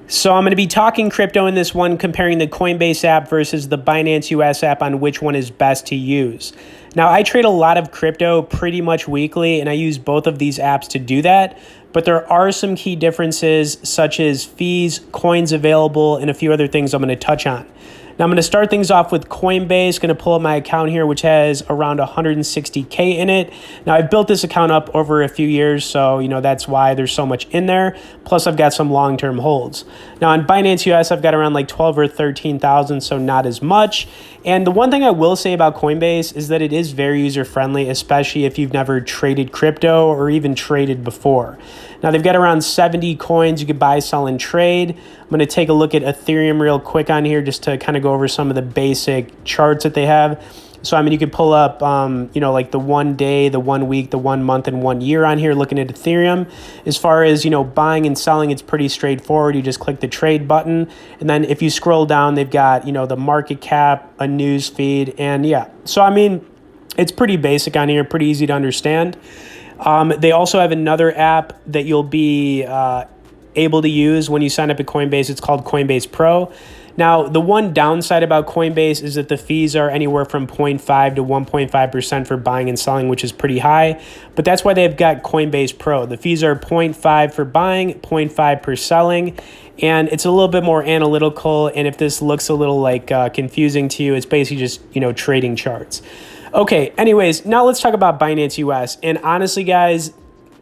So I'm going to be talking crypto in this one, comparing the Coinbase app versus the Binance US app on which one is best to use. Now, I trade a lot of crypto pretty much weekly, and I use both of these apps to do that. But there are some key differences, such as fees, coins available, and a few other things I'm going to touch on. Now, I'm going to start things off with Coinbase. Going to pull up my account here, which has around 160K in it. Now, I've built this account up over a few years, so that's why there's so much in there. Plus, I've got some long-term holds. Now, on Binance US, I've got around like 12 or 13,000, so not as much. And the one thing I will say about Coinbase is that it is very user-friendly, especially if you've never traded crypto or even traded before. Now, they've got around 70 coins you could buy, sell, and trade. I'm going to take a look at Ethereum real quick on here just to kind of go over some of the basic charts that they have. So, you could pull up, like the 1 day, the 1 week, the 1 month, and 1 year on here looking at Ethereum. As far as, buying and selling, it's pretty straightforward. You just click the trade button. And then if you scroll down, they've got, the market cap, a news feed, and yeah. So, it's pretty basic on here, pretty easy to understand. They also have another app that you'll be able to use when you sign up at Coinbase. It's called Coinbase Pro. Now, the one downside about Coinbase is that the fees are anywhere from 0.5 to 1.5% for buying and selling, which is pretty high. But that's why they've got Coinbase Pro. The fees are 0.5 for buying, 0.5 per selling, and it's a little bit more analytical. And if this looks a little like confusing to you, it's basically just, trading charts. Okay, anyways, now let's talk about Binance US. And honestly, guys,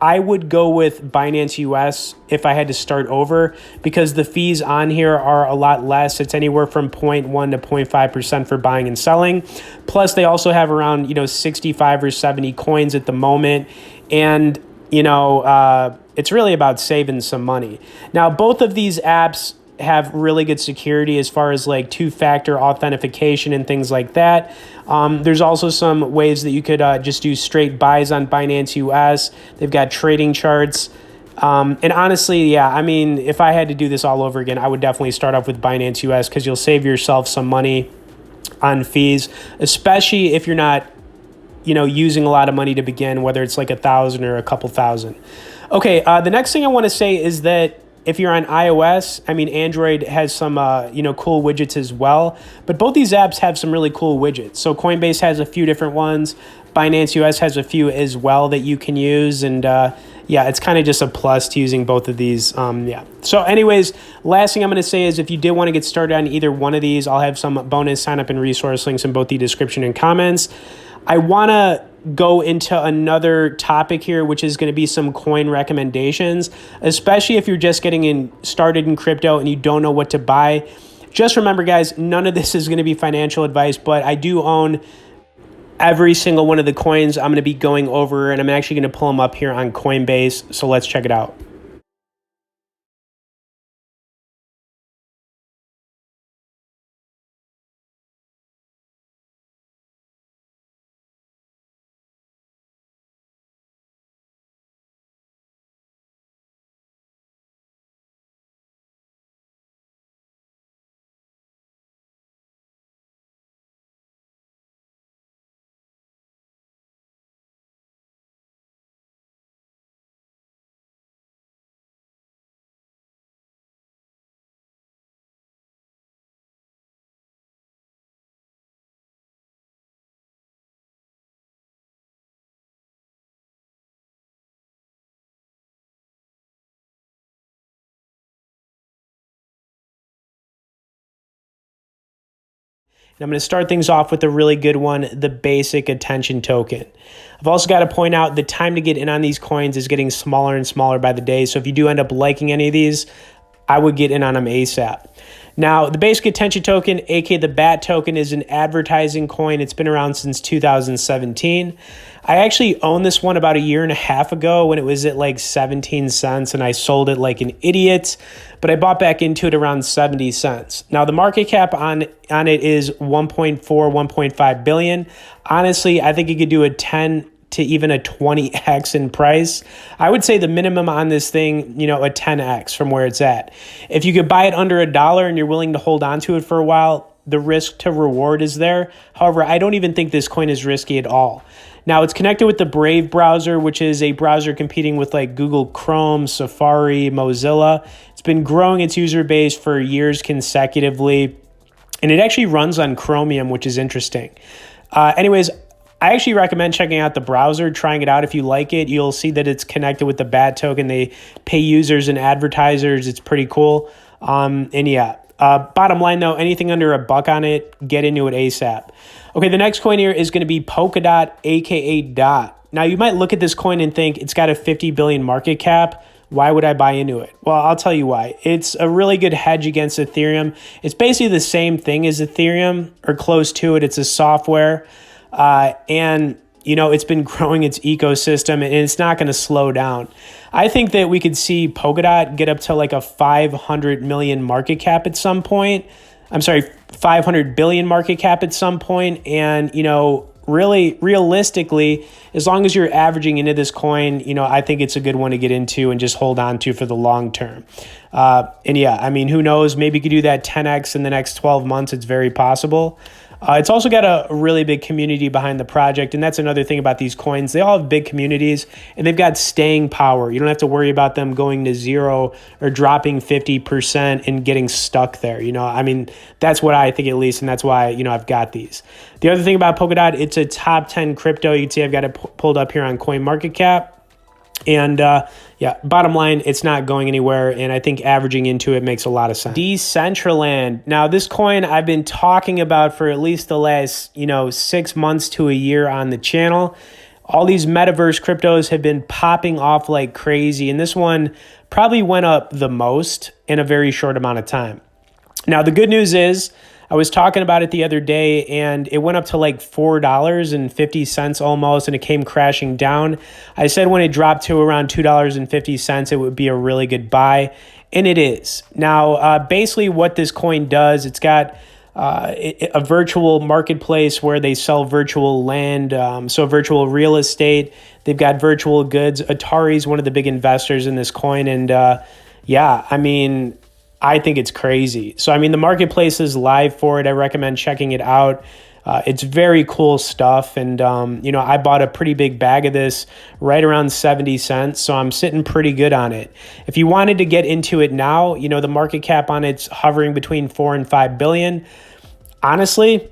I would go with Binance US if I had to start over because the fees on here are a lot less. It's anywhere from 0.1 to 0.5% for buying and selling. Plus, they also have around, 65 or 70 coins at the moment. And, it's really about saving some money. Now, both of these apps have really good security as far as like two-factor authentication and things like that. There's also some ways that you could just do straight buys on Binance US. They've got trading charts. And honestly, yeah, if I had to do this all over again, I would definitely start off with Binance US because you'll save yourself some money on fees, especially if you're not, using a lot of money to begin, whether it's like 1,000 or a couple thousand. Okay, the next thing I want to say is that if you're on iOS, Android has some, cool widgets as well. But both these apps have some really cool widgets. So Coinbase has a few different ones. Binance US has a few as well that you can use. And it's kind of just a plus to using both of these. So anyways, last thing I'm going to say is if you did want to get started on either one of these, I'll have some bonus sign up and resource links in both the description and comments. I want to go into another topic here, which is going to be some coin recommendations, especially if you're just getting started in crypto and you don't know what to buy. Just remember, guys, none of this is going to be financial advice, but I do own every single one of the coins I'm going to be going over, and I'm actually going to pull them up here on Coinbase. So let's check it out. And I'm going to start things off with a really good one, the basic attention token. I've also got to point out the time to get in on these coins is getting smaller and smaller by the day. So if you do end up liking any of these, I would get in on them ASAP. Now, the basic attention token, aka the BAT token, is an advertising coin. It's been around since 2017. I actually owned this one about a year and a half ago when it was at like 17 cents, and I sold it like an idiot, but I bought back into it around 70 cents. Now, the market cap on it is 1.4, 1.5 billion. Honestly, I think you could do a 10 to even a 20x in price. I would say the minimum on this thing, a 10x from where it's at. If you could buy it under $1 and you're willing to hold on to it for a while, the risk to reward is there. However, I don't even think this coin is risky at all. Now it's connected with the Brave browser, which is a browser competing with like Google Chrome, Safari, Mozilla. It's been growing its user base for years consecutively, and it actually runs on Chromium, which is interesting. Anyways, I actually recommend checking out the browser, trying it out. If you like it, you'll see that it's connected with the BAT token. They pay users and advertisers. It's pretty cool. And yeah, bottom line though, anything under $1 on it, get into it ASAP. Okay, the next coin here is going to be Polkadot, aka DOT. Now you might look at this coin and think it's got a 50 billion market cap. Why would I buy into it? Well, I'll tell you why. It's a really good hedge against Ethereum. It's basically the same thing as Ethereum, or close to it. It's a software. And, you know, it's been growing its ecosystem, and it's not going to slow down. I think that we could see Polkadot get up to like a 500 million market cap at some point. I'm sorry, 500 billion market cap at some point. And, you know, really realistically, as long as you're averaging into this coin, you know, I think it's a good one to get into and just hold on to for the long term. And yeah, I mean, who knows? Maybe you could do that 10x in the next 12 months. It's very possible. It's also got a really big community behind the project, and that's another thing about these coins. They all have big communities, and they've got staying power. You don't have to worry about them going to zero or dropping 50% and getting stuck there. You know, I mean, that's what I think at least, and that's why, you know, I've got these. The other thing about Polkadot, it's a top 10 crypto. You can see I've got it pulled up here on CoinMarketCap. And yeah, bottom line, it's not going anywhere, and I think averaging into it makes a lot of sense. Decentraland. Now, this coin I've been talking about for at least the last, 6 months to a year on the channel. All these metaverse cryptos have been popping off like crazy, and this one probably went up the most in a very short amount of time. Now, the good news is, I was talking about it the other day, and it went up to like $4.50 almost, and it came crashing down. I said when it dropped to around $2.50, it would be a really good buy, and it is. Now, basically what this coin does, it's got a virtual marketplace where they sell virtual land, so virtual real estate. They've got virtual goods. Atari's one of the big investors in this coin, and yeah, I mean, I think it's crazy. So, I mean, the marketplace is live for it. I recommend checking it out. It's very cool stuff. And, I bought a pretty big bag of this right around 70 cents. So I'm sitting pretty good on it. If you wanted to get into it now, the market cap on it's hovering between 4 and 5 billion. Honestly,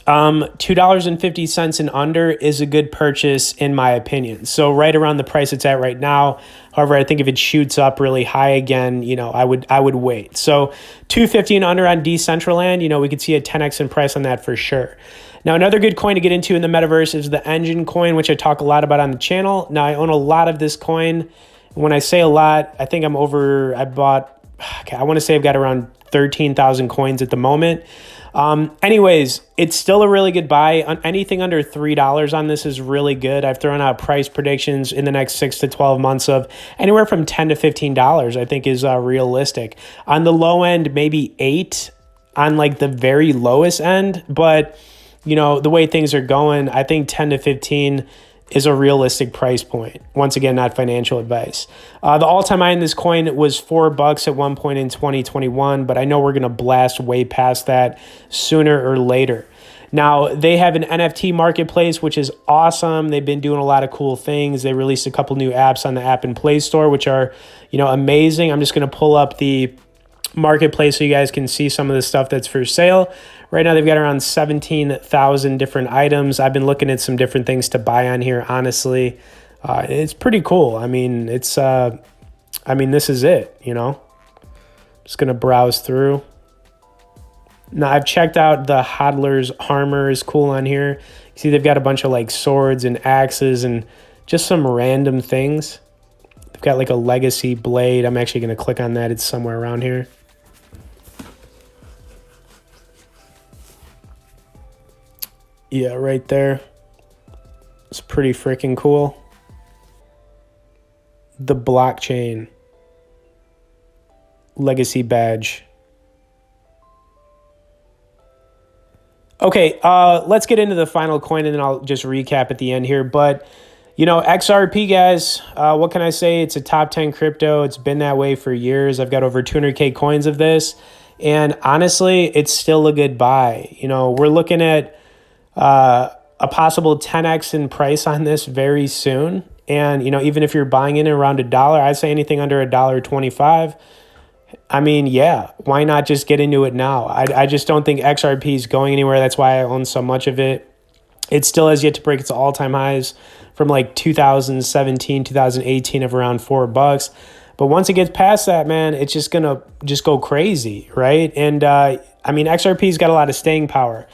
$2.50 and under is a good purchase in my opinion. So right around the price it's at right now. However, I think if it shoots up really high again, I would wait. So $2.50 and under on Decentraland, we could see a 10x in price on that for sure. Now, another good coin to get into in the metaverse is the Engine coin, which I talk a lot about on the channel. Now, I own a lot of this coin. When I say a lot, I think I want to say I've got around 13,000 coins at the moment. Anyways, it's still a really good buy. Anything under $3 on this is really good. I've thrown out price predictions in the next 6 to 12 months of anywhere from $10 to $15, I think is realistic. On the low end, maybe 8 on like the very lowest end. But, the way things are going, I think 10 to 15 is a realistic price point. Once again, not financial advice. The all-time high in this coin was $4 at one point in 2021, but I know we're going to blast way past that sooner or later. Now, they have an NFT marketplace, which is awesome. They've been doing a lot of cool things. They released a couple new apps on the App and Play Store, which are, amazing. I'm just going to pull up the marketplace so you guys can see some of the stuff that's for sale. Right now, they've got around 17,000 different items. I've been looking at some different things to buy on here, honestly. It's pretty cool. I mean, this is it, Just going to browse through. Now, I've checked out the Hodler's armor is cool on here. You see, they've got a bunch of like swords and axes and just some random things. They've got like a legacy blade. I'm actually going to click on that. It's somewhere around here. Yeah, right there. It's pretty freaking cool. The blockchain legacy badge. Okay, let's get into the final coin, and then I'll just recap at the end here. But, XRP, guys, what can I say? It's a top 10 crypto. It's been that way for years. I've got over 200K coins of this. And honestly, it's still a good buy. We're looking at a possible 10x in price on this very soon. And, even if you're buying in around $1, I'd say anything under $1.25. I mean, yeah, why not just get into it now? I just don't think XRP is going anywhere. That's why I own so much of it. It still has yet to break its all-time highs from like 2017, 2018 of around $4. But once it gets past that, man, it's just going to just go crazy, right? And XRP's got a lot of staying power.